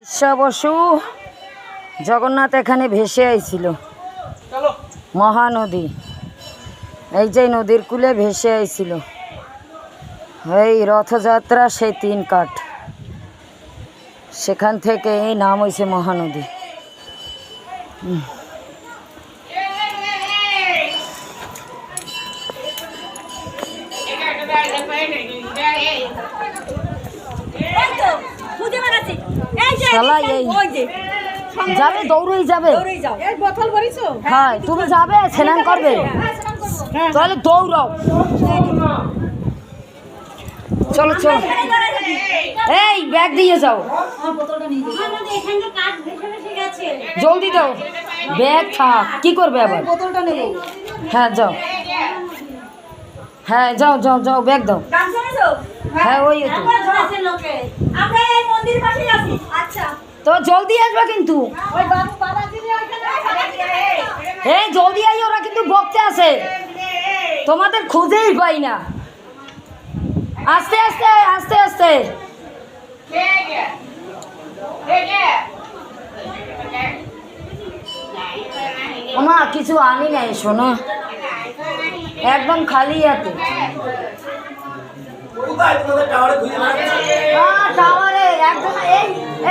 ঈশ্বর বসু জগন্নাথ এখানে ভেসে আইছিল, মহানদী। এই যে নদীর কূলে ভেসে আইছিল, এই রথযাত্রা সেই 3 কাঠ, সেখান থেকে এই নাম হয়েছে মহানদী। যাবে দৌড়েই যাবে। হ্যাঁ তুমি যাবে স্নান করবে, তাহলে দৌড়াও। চলো চলো, এই ব্যাগ দিয়ে যাও, জলদি দাও। ব্যাগ থাক, কি করবে আবার? হ্যাঁ যাও, হ্যাঁ যাও যাও যাও, ব্যাগ দাও। হ্যাঁ ওই তো জলদি আসবে কিন্তু, এই জলদি আই, ওরা কিন্তু বকতে আছে, তোমাদের খুঁজেই পাই না। আস্তে আস্তে আস্তে আস্তে। মা কিছু আনি নাই শোনো, একদম খালি হাতে। টাওয়ারে একদম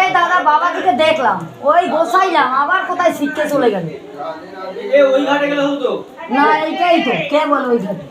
এই দাদা বাবা দিকে দেখলাম, ওই গোসাইলাম, আবার কোথায় শিখতে চলে গেল। না এইটাই তো, কে বল ওই ঘাটে।